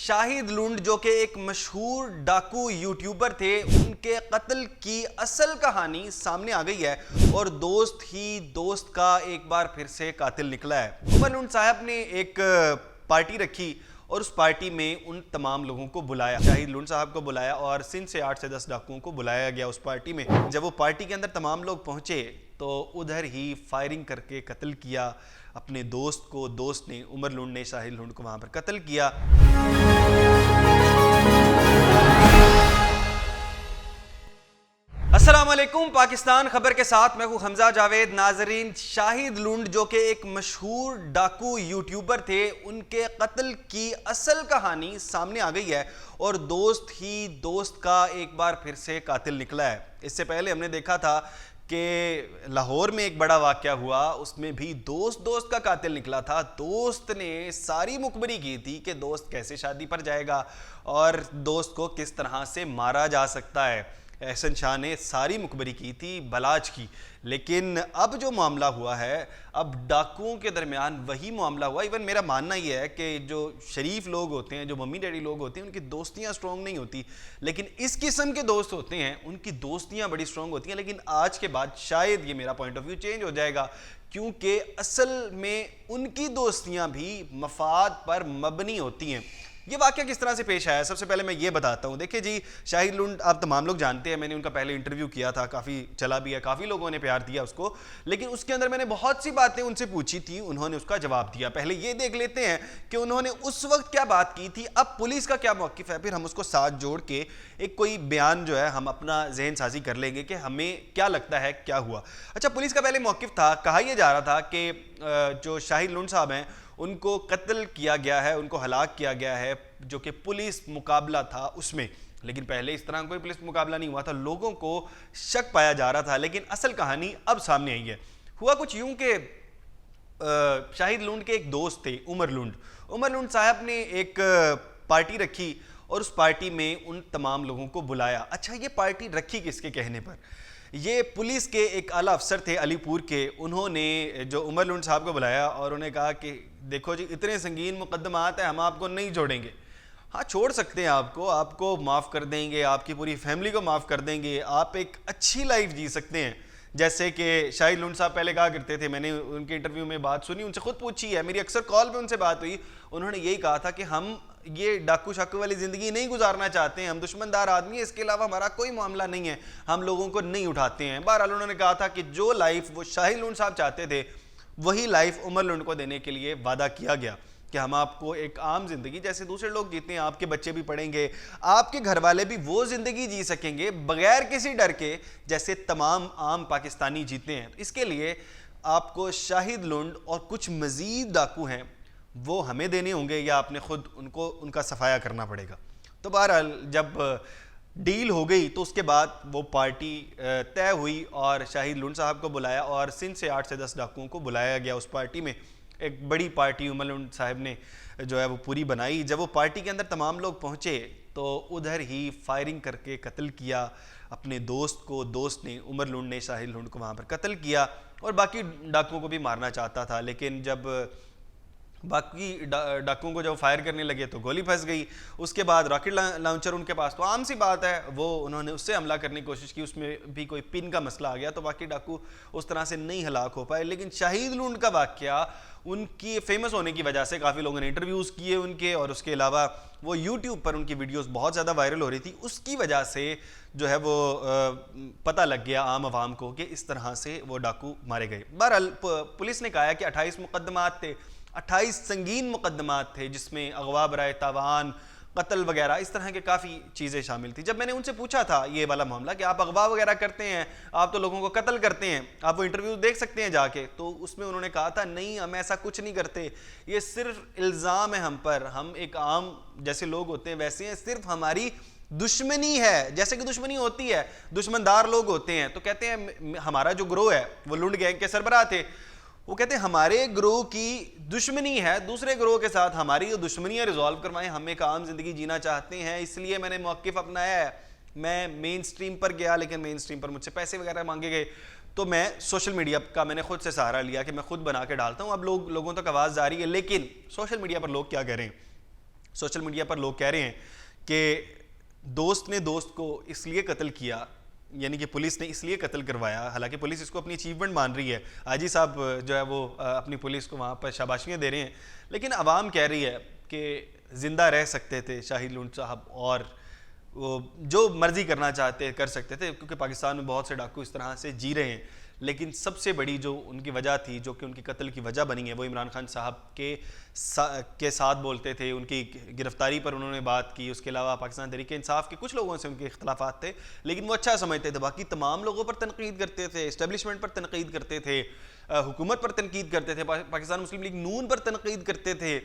शाहिद लुंड जो कि एक मशहूर डाकू यूट्यूबर थे, उनके कत्ल की असल कहानी सामने आ गई है और दोस्त ही दोस्त का एक बार फिर से कातिल निकला है। उमर लुंड साहब ने एक पार्टी रखी और उस पार्टी में उन तमाम लोगों को बुलाया, शाहिद लुंड साहब को बुलाया और सिंध से 8 से 10 डाकुओं को बुलाया गया उस पार्टी में। जब वो पार्टी के अंदर तमाम लोग पहुंचे तो उधर ही फायरिंग करके कत्ल किया अपने दोस्त को। दोस्त ने, उमर लुंड ने शाहिद लुंड को वहां पर कत्ल किया। अस्सलाम वालेकुम, पाकिस्तान खबर के साथ मैं हूं हमजा जावेद। नाजरीन, शाहिद लुंड जो कि एक मशहूर डाकू यूट्यूबर थे, उनके कत्ल की असल कहानी सामने आ गई है और दोस्त ही दोस्त का एक बार फिर से कातिल निकला है। इससे पहले हमने देखा था कि लाहौर में एक बड़ा वाक़या हुआ, उसमें भी दोस्त दोस्त का कातिल निकला था। दोस्त ने सारी मुखबरी की थी कि दोस्त कैसे शादी पर जाएगा और दोस्त को किस तरह से मारा जा सकता है। एहसन शाह ने सारी मुखबरी की थी बलाच की। लेकिन अब जो मामला हुआ है, अब डाकुओं के दरमियान वही मामला हुआ। इवन मेरा मानना यह है कि जो शरीफ लोग होते हैं, जो मम्मी डैडी लोग होते हैं, उनकी दोस्तियां स्ट्रॉन्ग नहीं होती, लेकिन इस किस्म के दोस्त होते हैं उनकी दोस्तियां बड़ी स्ट्रॉन्ग होती हैं। लेकिन आज के बाद शायद ये मेरा पॉइंट ऑफ व्यू चेंज हो जाएगा, क्योंकि असल में उनकी दोस्तियां भी मफाद पर मबनी होती हैं। ये वाक़या किस तरह से पेश आया, सबसे पहले मैं ये बताता हूँ। देखिए जी, शाहिद लुंड आप तमाम लोग जानते हैं, मैंने उनका पहले इंटरव्यू किया था, काफ़ी चला भी है, काफ़ी लोगों ने प्यार दिया उसको। लेकिन उसके अंदर मैंने बहुत सी बातें उनसे पूछी थी, उन्होंने उसका जवाब दिया। पहले ये देख लेते हैं कि उन्होंने उस वक्त क्या बात की थी, अब पुलिस का क्या मौक़िफ़ है, फिर हम उसको साथ जोड़ के एक कोई बयान जो है हम अपना जहन साजी कर लेंगे कि हमें क्या लगता है क्या हुआ। अच्छा, पुलिस का पहले मौक़िफ़ था, कहा यह जा रहा था कि जो शाहिद लुंड साहब हैं उनको कत्ल किया गया है, उनको हलाक किया गया है, जो कि पुलिस मुकाबला था उसमें। लेकिन पहले इस तरह कोई पुलिस मुकाबला नहीं हुआ था, लोगों को शक पाया जा रहा था। लेकिन असल कहानी अब सामने आई है। हुआ कुछ यूं कि शाहिद लुंड के एक दोस्त थे, उमर लुंड साहब ने एक पार्टी रखी और उस पार्टी में उन तमाम लोगों को बुलाया। अच्छा, ये पार्टी रखी किसके कहने पर? ये पुलिस के एक आला अफसर थे अलीपुर के, उन्होंने जो उमर लुंड साहब को बुलाया और उन्हें कहा कि देखो जी, इतने संगीन मुकदमात हैं, हम आपको नहीं छोड़ेंगे। हाँ, छोड़ सकते हैं आपको माफ़ कर देंगे, आपकी पूरी फैमिली को माफ़ कर देंगे, आप एक अच्छी लाइफ जी सकते हैं। जैसे कि शाहिद लुंड साहब पहले कहा करते थे, मैंने उनके इंटरव्यू में बात सुनी, उनसे खुद पूछी है, मेरी अक्सर कॉल पे उनसे बात हुई। उन्होंने यही कहा था कि हम ये डाकू शाकू वाली ज़िंदगी नहीं गुजारना चाहते हैं, हम दुश्मनदार आदमी है, इसके अलावा हमारा कोई मामला नहीं है, हम लोगों को नहीं उठाते हैं। बहरहाल उन्होंने कहा था कि जो लाइफ वो शाहिद लुंड साहब चाहते थे, वही लाइफ उमर लुंड को देने के लिए वादा किया गया कि हम आपको एक आम जिंदगी जैसे दूसरे लोग जीते हैं, आपके बच्चे भी पढ़ेंगे, आपके घर वाले भी वो जिंदगी जी सकेंगे बगैर किसी डर के, जैसे तमाम आम पाकिस्तानी जीते हैं। इसके लिए आपको शाहिद लुंड और कुछ मजीद डाकू हैं वो हमें देने होंगे या आपने खुद उनको उनका सफाया करना पड़ेगा। तो बहरहाल जब डील हो गई तो उसके बाद वो पार्टी तय हुई और शाहिद लुंड साहब को बुलाया और सिंध से 8 से 10 डाकुओं को बुलाया गया उस पार्टी में। एक बड़ी पार्टी उमर लुंड साहब ने जो है वो पूरी बनाई। जब वो पार्टी के अंदर तमाम लोग पहुंचे तो उधर ही फायरिंग करके कत्ल किया अपने दोस्त को। दोस्त ने, उमर लुंड ने शाहिद लुंड को वहाँ पर कत्ल किया और बाकी डाकुओं को भी मारना चाहता था। लेकिन जब बाकी डाकुओं को जब फायर करने लगे तो गोली फंस गई। उसके बाद रॉकेट लॉन्चर उनके पास, तो आम सी बात है, वो उन्होंने उससे हमला करने की कोशिश की, उसमें भी कोई पिन का मसला आ गया तो बाकी डाकू उस तरह से नहीं हलाक हो पाए। लेकिन शाहिद लुंड का वाक़या उनकी फेमस होने की वजह से काफ़ी लोगों ने इंटरव्यूज़ किए उनके, और उसके अलावा वो यूट्यूब पर उनकी वीडियोस बहुत ज़्यादा वायरल हो रही थी। उसकी वजह से जो है वो पता लग गया आम आवाम को कि इस तरह से वो डाकू मारे गए। बहरहाल पुलिस ने कहा है कि 28 मुकदमात थे, 28 संगीन मुकदमात थे, जिसमें अगवा बराए तावान, कत्ल वगैरह इस तरह के काफ़ी चीज़ें शामिल थी। जब मैंने उनसे पूछा था ये वाला मामला कि आप अगवा वगैरह करते हैं, आप तो लोगों को कत्ल करते हैं, आप वो इंटरव्यू देख सकते हैं जाके, तो उसमें उन्होंने कहा था नहीं, हम ऐसा कुछ नहीं करते, ये सिर्फ इल्ज़ाम है हम पर, हम एक आम जैसे लोग होते हैं वैसे हैं, सिर्फ हमारी दुश्मनी है, जैसे कि दुश्मनी होती है, दुश्मनदार लोग होते हैं। तो कहते हैं हमारा जो ग्रोह है, वो लुंड गैंग के सरबराह थे, वो कहते हैं हमारे ग्रोह की दुश्मनी है दूसरे ग्रोह के साथ, हमारी जो दुश्मनियां रिजॉल्व करवाएं, हम एक आम जिंदगी जीना चाहते हैं, इसलिए मैंने मौक़िफ़ अपनाया है। मैं मेन स्ट्रीम पर गया, लेकिन मेन स्ट्रीम पर मुझसे पैसे वगैरह मांगे गए, तो मैं सोशल मीडिया का मैंने खुद से सहारा लिया कि मैं खुद बना के डालता हूँ। अब लोगों तक आवाज़ जा रही है, लेकिन सोशल मीडिया पर लोग क्या कह रहे हैं, सोशल मीडिया पर लोग कह रहे हैं कि दोस्त ने दोस्त को इसलिए कत्ल किया, यानी कि पुलिस ने इसलिए कत्ल करवाया, हालांकि पुलिस इसको अपनी अचीवमेंट मान रही है। आजी साहब जो है वो अपनी पुलिस को वहाँ पर शाबाशियाँ दे रहे हैं, लेकिन आवाम कह रही है कि ज़िंदा रह सकते थे शाहिद लूंड साहब और वो जो मर्जी करना चाहते कर सकते थे, क्योंकि पाकिस्तान में बहुत से डाकू इस तरह से जी रहे हैं। लेकिन सबसे बड़ी जो उनकी वजह थी, जो कि उनकी कत्ल की वजह बनी है, वो इमरान खान साहब के साथ बोलते थे, उनकी गिरफ्तारी पर उन्होंने बात की। उसके अलावा पाकिस्तान तहरीक इंसाफ के कुछ लोगों से उनके इख्तलाफात थे, लेकिन वो अच्छा समझते थे। बाकी तमाम लोगों पर तनकीद करते थे, इस्टेब्लिशमेंट पर तनकीद करते थे, हुकूमत पर तनकीद करते थे, पाकिस्तान मुस्लिम लीग नून पर तनकीद करते थे,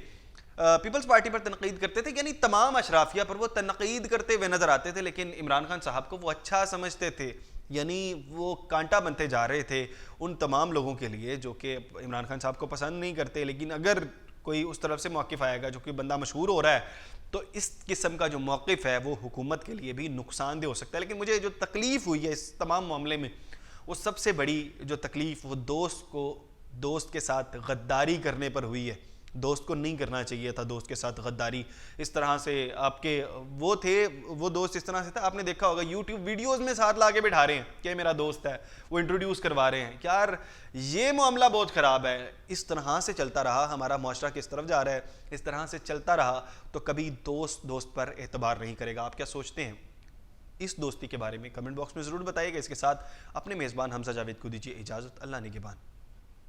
पीपल्स पार्टी पर तनकीद करते थे, यानी तमाम अशराफिया पर वो तनकीद करते हुए नजर आते थे। लेकिन इमरान खान साहब को वो अच्छा समझते थे, यानी वो कांटा बनते जा रहे थे उन तमाम लोगों के लिए जो कि इमरान खान साहब को पसंद नहीं करते। लेकिन अगर कोई उस तरफ से मौक़िफ़ आएगा जो कि बंदा मशहूर हो रहा है, तो इस किस्म का जो मौक़िफ़ है वो हुकूमत के लिए भी नुकसानदेह हो सकता है। लेकिन मुझे जो तकलीफ़ हुई है इस तमाम मामले में, वो सबसे बड़ी जो तकलीफ़ वो दोस्त के साथ गद्दारी करने पर हुई है। दोस्त को नहीं करना चाहिए था दोस्त के साथ गद्दारी। इस तरह से आपके वो दोस्त इस तरह से था, आपने देखा होगा यूट्यूब वीडियोस में साथ ला के बिठा रहे हैं कि मेरा दोस्त है, वो इंट्रोड्यूस करवा रहे हैं। यार ये मामला बहुत ख़राब है। इस तरह से चलता रहा, हमारा माशरा किस तरफ जा रहा है, इस तरह से चलता रहा तो कभी दोस्त पर एतबार नहीं करेगा। आप क्या सोचते हैं इस दोस्ती के बारे में? कमेंट बॉक्स में ज़रूर बताइएगा। इसके साथ अपने मेज़बान हमजा जावेद को दीजिए इजाज़त। अल्लाह निगहबान।